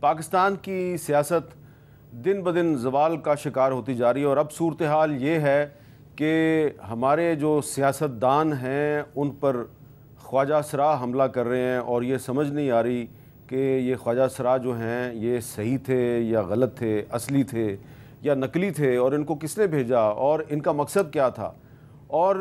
پاکستان کی سیاست دن بدن زوال کا شکار ہوتی جا رہی ہے، اور اب صورتحال یہ ہے کہ ہمارے جو سیاستدان ہیں ان پر خواجہ سرا حملہ کر رہے ہیں، اور یہ سمجھ نہیں آ رہی کہ یہ خواجہ سرا جو ہیں یہ صحیح تھے یا غلط تھے، اصلی تھے یا نقلی تھے، اور ان کو کس نے بھیجا اور ان کا مقصد کیا تھا۔ اور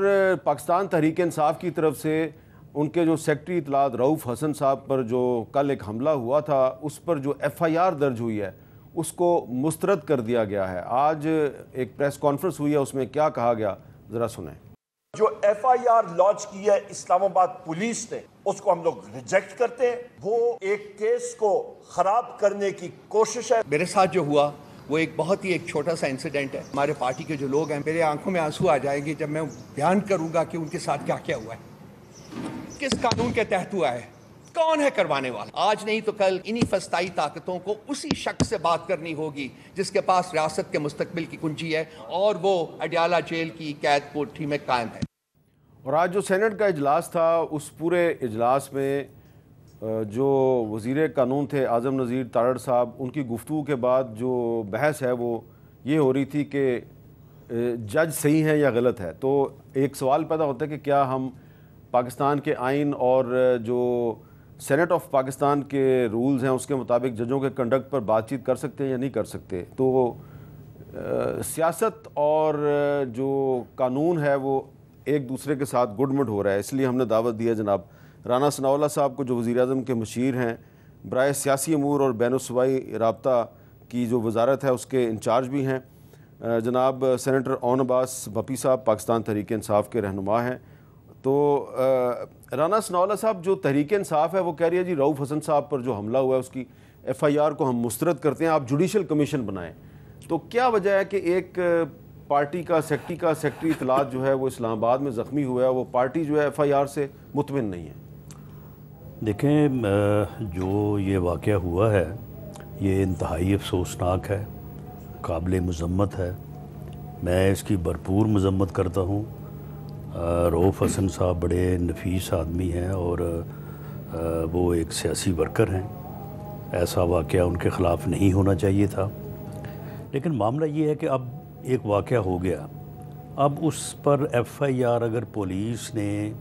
پاکستان تحریک انصاف کی طرف سے ان کے جو سیکرٹری اطلاعات رؤف حسن صاحب پر جو کل ایک حملہ ہوا تھا، اس پر جو ایف آئی آر درج ہوئی ہے اس کو مسترد کر دیا گیا ہے۔ آج ایک پریس کانفرنس ہوئی ہے، اس میں کیا کہا گیا ذرا سنیں۔ جو ایف آئی آر لانچ کی ہے اسلام آباد پولیس نے، اس کو ہم لوگ ریجیکٹ کرتے ہیں۔ وہ ایک کیس کو خراب کرنے کی کوشش ہے۔ میرے ساتھ جو ہوا وہ ایک بہت ہی ایک چھوٹا سا انسیڈنٹ ہے۔ ہمارے پارٹی کے جو لوگ ہیں، میرے آنکھوں میں آنسو آ جائیں گے جب میں بیان کروں گا کہ ان کے ساتھ کیا کیا ہوا ہے، کس قانون کے تحت ہوا ہے، کون ہے کروانے والا۔ آج نہیں تو کل انہی فسطائی طاقتوں کو اسی شخص سے بات کرنی ہوگی جس کے پاس ریاست کے مستقبل کی کنجی ہے، اور وہ اڈیالہ جیل کی قید کوٹھی میں قائم ہے۔ اور آج جو سینٹ کا اجلاس تھا، اس پورے اجلاس میں جو وزیر قانون تھے اعظم نذیر تارڑ صاحب، ان کی گفتگو کے بعد جو بحث ہے وہ یہ ہو رہی تھی کہ جج صحیح ہے یا غلط ہے۔ تو ایک سوال پیدا ہوتا ہے کہ کیا ہم پاکستان کے آئین اور جو سینٹ آف پاکستان کے رولز ہیں اس کے مطابق ججوں کے کنڈکٹ پر بات چیت کر سکتے ہیں یا نہیں کر سکتے۔ تو سیاست اور جو قانون ہے وہ ایک دوسرے کے ساتھ گڈ مڈ ہو رہا ہے، اس لیے ہم نے دعوت دی ہے جناب رانا ثناء اللہ صاحب کو، جو وزیر اعظم کے مشیر ہیں، برائے سیاسی امور اور بین الصوبائی رابطہ کی جو وزارت ہے اس کے انچارج بھی ہیں، جناب سینیٹر اون عباس بھپی صاحب پاکستان تحریک انصاف کے رہنما ہیں۔ تو رانا ثناء اللہ صاحب، جو تحریک انصاف ہے وہ کہہ رہی ہے جی رؤف حسن صاحب پر جو حملہ ہوا ہے اس کی ایف آئی آر کو ہم مسترد کرتے ہیں، آپ جوڈیشل کمیشن بنائیں۔ تو کیا وجہ ہے کہ ایک پارٹی کا سیکرٹری اطلاعات جو ہے وہ اسلام آباد میں زخمی ہوا ہے، وہ پارٹی جو ہے ایف آئی آر سے مطمئن نہیں ہے؟ دیکھیں، جو یہ واقعہ ہوا ہے یہ انتہائی افسوسناک ہے، قابل مذمت ہے۔ میں اس کی بھرپور مذمت کرتا ہوں۔ رؤف حسن صاحب بڑے نفیس آدمی ہیں اور وہ ایک سیاسی ورکر ہیں، ایسا واقعہ ان کے خلاف نہیں ہونا چاہیے تھا۔ لیکن معاملہ یہ ہے کہ اب ایک واقعہ ہو گیا، اب اس پر ایف آئی آر اگر پولیس نے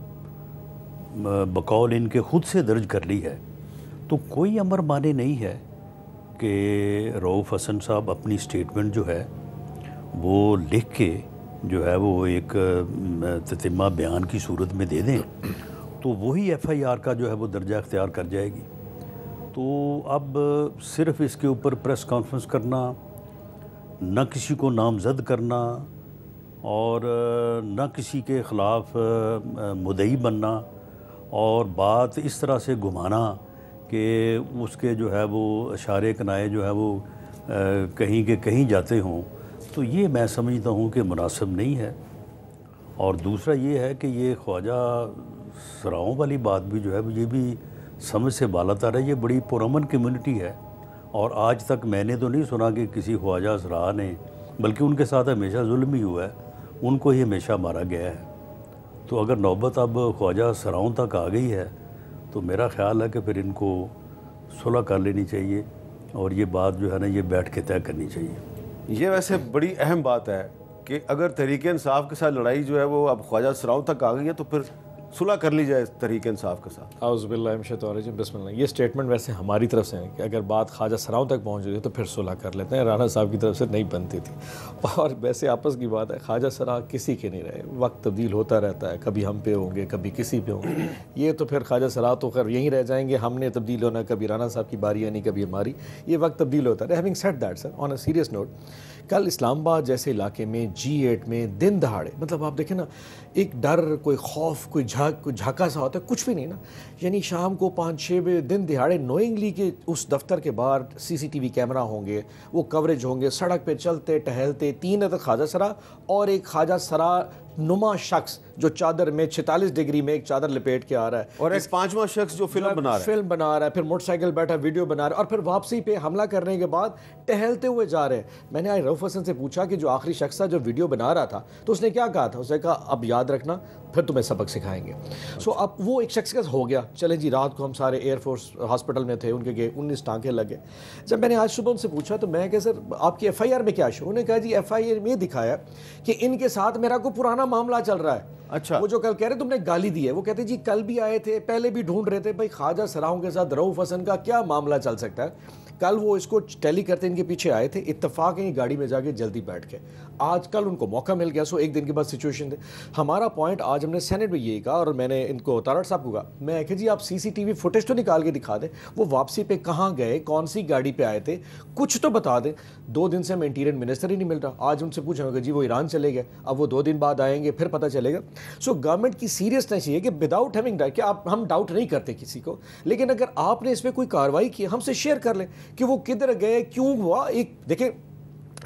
بقول ان کے خود سے درج کر لی ہے تو کوئی امر مانے نہیں ہے کہ رؤف حسن صاحب اپنی سٹیٹمنٹ جو ہے وہ لکھ کے جو ہے وہ ایک تتمہ بیان کی صورت میں دے دیں تو وہی ایف آئی آر کا جو ہے وہ درجہ اختیار کر جائے گی۔ تو اب صرف اس کے اوپر پریس کانفرنس کرنا، نہ کسی کو نامزد کرنا اور نہ کسی کے خلاف مدعی بننا، اور بات اس طرح سے گھمانا کہ اس کے جو ہے وہ اشارے کنائے جو ہے وہ کہیں کے کہیں جاتے ہوں، تو یہ میں سمجھتا ہوں کہ مناسب نہیں ہے۔ اور دوسرا یہ ہے کہ یہ خواجہ سراؤں والی بات بھی جو ہے یہ بھی سمجھ سے بالاتر ہے۔ یہ بڑی پرامن کمیونٹی ہے، اور آج تک میں نے تو نہیں سنا کہ کسی خواجہ سرا نے، بلکہ ان کے ساتھ ہمیشہ ظلم ہی ہوا ہے، ان کو ہی ہمیشہ مارا گیا ہے۔ تو اگر نوبت اب خواجہ سراؤں تک آ گئی ہے تو میرا خیال ہے کہ پھر ان کو صلح کر لینی چاہیے، اور یہ بات جو ہے نا یہ بیٹھ کے طے کرنی چاہیے۔ یہ ویسے بڑی اہم بات ہے کہ اگر تحریک انصاف کے ساتھ لڑائی جو ہے وہ اب خواجہ سراؤں تک آ گئی ہے تو پھر صلح کر لی جائے تحریک انصاف کے ساتھ۔ اعوذ باللہ من الشیطان الرجیم، بسم اللہ۔ یہ سٹیٹمنٹ ویسے ہماری طرف سے ہے کہ اگر بات خواجہ سراؤں تک پہنچ گئی تو پھر صلح کر لیتے ہیں، رانا صاحب کی طرف سے نہیں بنتی تھی۔ اور ویسے آپس کی بات ہے، خواجہ سرا کسی کے نہیں رہے، وقت تبدیل ہوتا رہتا ہے، کبھی ہم پہ ہوں گے کبھی کسی پہ ہوں گے۔ یہ تو پھر خواجہ سرا تو خیر یہیں رہ جائیں گے، ہم نے تبدیل ہونا، کبھی رانا صاحب کی باری آنی کبھی ہماری، یہ وقت تبدیل ہوتا ہے۔ Having said that sir, on a serious note, کل اسلام آباد جیسے علاقے میں G8 میں دن دہاڑے، مطلب آپ دیکھیں نا، ایک ڈر، کوئی خوف، کوئی جھاکا سا ہوتا ہے، کچھ بھی نہیں نا، یعنی شام کو 5-6 بجے دن دہاڑے نوئنگلی کہ اس دفتر کے باہر CCTV کیمرہ ہوں گے، وہ کوریج ہوں گے، سڑک پہ چلتے ٹہلتے 3 عدد خواجہ سرا اور ایک خواجہ سرا नुमा शख्स जो चादर में 46 डिग्री में एक चादर लपेट के आ रहा है, और एक पांचवा शख्स जो फिल्म बना रहा है, फिर मोटरसाइकिल बैठा वीडियो बना रहा है, और फिर वापसी पे हमला करने के बाद टहलते हुए जा रहे हैं। मैंने आज रऊफ हसन से पूछा कि जो आखिरी शख्स था जो वीडियो बना रहा था, तो उसने क्या कहा था? उसने कहा अब याद रखना, फिर तुम्हें सबक सिखाएंगे। सो अब वो एक शख्स का हो गया, चले जी, रात को हम सारे एयरफोर्स हॉस्पिटल में थे, उनके गए 19 टांके लगे। जब मैंने आज सुबह उनसे पूछा तो मैं कहा सर आपकी FIR में क्या शो? उन्होंने कहा जी FIR में दिखाया कि इनके साथ मेरा कोई पुराना मामला चल रहा है। अच्छा, वो जो कल कह रहे तुमने गाली दी है, वो कहते जी कल भी आए थे, पहले भी ढूंढ रहे थे भाई ख्वाजा सराहों के साथ रऊफ हसन का क्या मामला चल सकता है। कल वो इसको टैली करते इनके पीछे आए थे, इत्तेफाक है गाड़ी में जाके जल्दी बैठ के, आज कल उनको मौका मिल गया। सो एक दिन के बाद सिचुएशन थे। हमारा पॉइंट आज हमने सेनेट में यही कहा, और मैंने इनको तारड़ साहब को कहा, मैं कहा जी आप CCTV फुटेज तो निकाल के दिखा दें, वो वापसी पे कहाँ गए, कौन सी गाड़ी पे आए थे, कुछ तो बता दें। 2 दिन से हमें इंटीरियर मिनिस्टर ही नहीं मिल रहा। आज उनसे पूछा जी वो ईरान चले गए, अब वो 2 दिन बाद आएंगे, फिर पता चलेगा। सो गवर्नमेंट की सीरियसनेस ये है कि विदाउट हैविंग डाउट, कि आप हम डाउट नहीं करते किसी को, लेकिन अगर आपने इस पर कोई कार्रवाई की हमसे शेयर कर लें कि वो किधर गए, क्यों हुआ। एक देखें,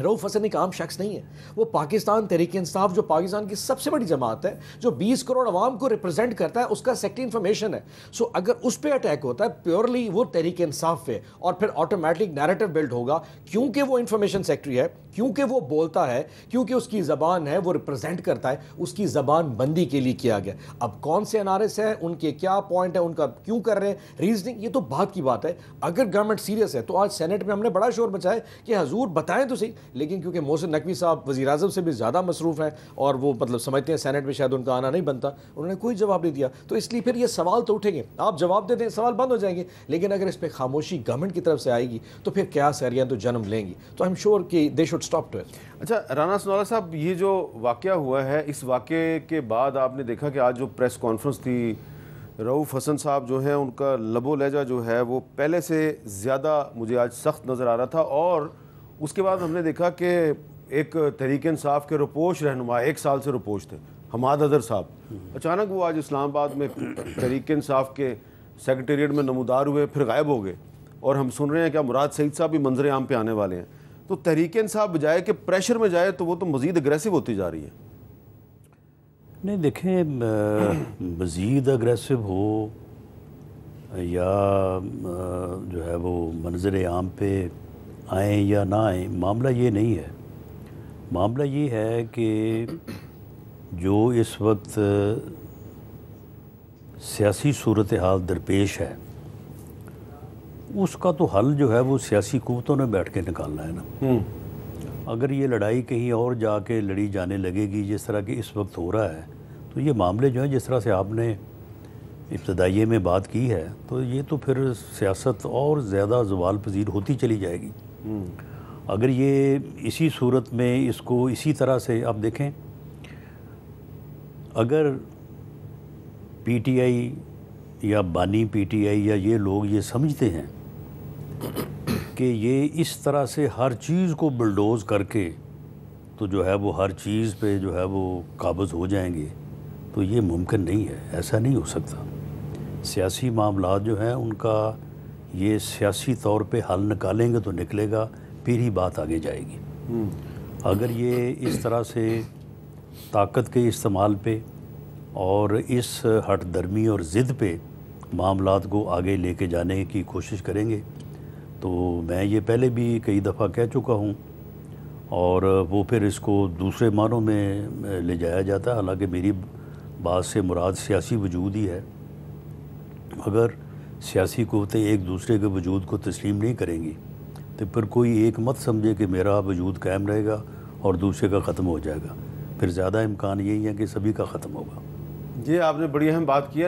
रऊफ हसन एक आम शख्स नहीं है, वो पाकिस्तान तहरीक इंसाफ जो पाकिस्तान की सबसे बड़ी जमात है, जो 20 करोड़ अवाम को रिप्रेजेंट करता है, उसका सेक्रेटरी इंफॉर्मेशन है। सो अगर उस पर अटैक होता है प्योरली वो तहरीक इंसाफ पे, और फिर ऑटोमेटिक नैरेटिव बिल्ड होगा, क्योंकि वो इंफॉर्मेशन सेक्रेटरी है, क्योंकि वो बोलता है, क्योंकि उसकी ज़बान है, वो रिप्रेजेंट करता है, उसकी ज़बान बंदी के लिए किया गया। अब कौन से NRS हैं, उनके क्या पॉइंट है, उनका क्यों कर रहे हैं, रीजनिंग, ये तो बात की बात है। अगर गवर्नमेंट सीरियस है तो आज सेनेट में हमने बड़ा शोर मचाया कि हजूर बताएं तो सही, लेकिन क्योंकि मोहसिन नकवी साहब वज़ीर आज़म से भी ज़्यादा मसरूफ़ हैं और वो मतलब समझते हैं सेनेट में शायद उनका आना नहीं बनता, उन्होंने कोई जवाब नहीं दिया। तो इसलिए फिर ये सवाल तो उठेंगे, आप जवाब दे दें सवाल बंद हो जाएंगे, लेकिन अगर इस पर खामोशी गवर्नमेंट की तरफ से आएगी तो फिर क्या सरियाँ तो जन्म लेंगी। तो आई एम श्योर कि they should stop to it. अच्छा राना सनाउल्लाह साहब, ये जो वाक़या हुआ है, इस वाक़े के बाद आपने देखा कि आज जो प्रेस कॉन्फ्रेंस थी, रऊफ हसन साहब जो है उनका लबो लहजा जो है वो पहले से ज़्यादा मुझे आज सख्त नज़र आ रहा था। और उसके बाद हमने देखा कि एक तहरीक इंसाफ के रुपोश रहनुमा, 1 साल से रुपोश थे, हमाद अदर साहब, अचानक वो आज इस्लामाबाद में तहरीक इंसाफ के सेक्रेटेरिएट में नमूदार हुए, फिर गायब हो गए। और हम सुन रहे हैं कि मुराद सईद साहब भी मंजर आम पे आने वाले हैं। तो तहरीक इंसाफ बजाय कि प्रेशर में जाए तो वो तो मज़ीद अग्रेसिव होती जा रही है। नहीं देखें, मज़ीद अग्रेसिव हो या जो है वो मंजर आम पे आएँ या ना आएँ, मामला ये नहीं है। मामला ये है कि जो इस वक्त सियासी सूरत हाल दरपेश है, उसका तो हल जो है वो सियासी क़ुव्वतों ने बैठ के निकालना है ना। अगर ये लड़ाई कहीं और जाके लड़ी जाने लगेगी जिस तरह की इस वक्त हो रहा है, तो ये मामले जो हैं जिस तरह से आपने इब्तदाइये में बात की है, तो ये तो फिर सियासत और ज़्यादा ज़वाल पजीर होती चली जाएगी। अगर ये इसी सूरत में इसको इसी तरह से आप देखें, अगर PTI या बानी PTI या ये लोग ये समझते हैं कि ये इस तरह से हर चीज़ को बुलडोज़ करके तो जो है वो हर चीज़ पे जो है वो काबज़ हो जाएंगे, तो ये मुमकिन नहीं है, ऐसा नहीं हो सकता। सियासी मामलात जो हैं उनका ये सियासी तौर पे हल निकालेंगे तो निकलेगा, फिर ही बात आगे जाएगी। अगर ये इस तरह से ताकत के इस्तेमाल पे और इस हट दर्मी और ज़िद पे मामलात को आगे लेके जाने की कोशिश करेंगे, तो मैं ये पहले भी कई दफ़ा कह चुका हूँ, और वो फिर इसको दूसरे मानों में ले जाया जाता है। हालांकि मेरी बात से मुराद सियासी वजूद ही है। अगर सियासी क़ुव्वतें एक दूसरे के वजूद को तस्लीम नहीं करेंगी तो फिर कोई एक मत समझे कि मेरा वजूद कायम रहेगा और दूसरे का ख़त्म हो जाएगा। फिर ज़्यादा इम्कान यही है कि सभी का ख़त्म होगा। ये आपने बड़ी अहम बात की है।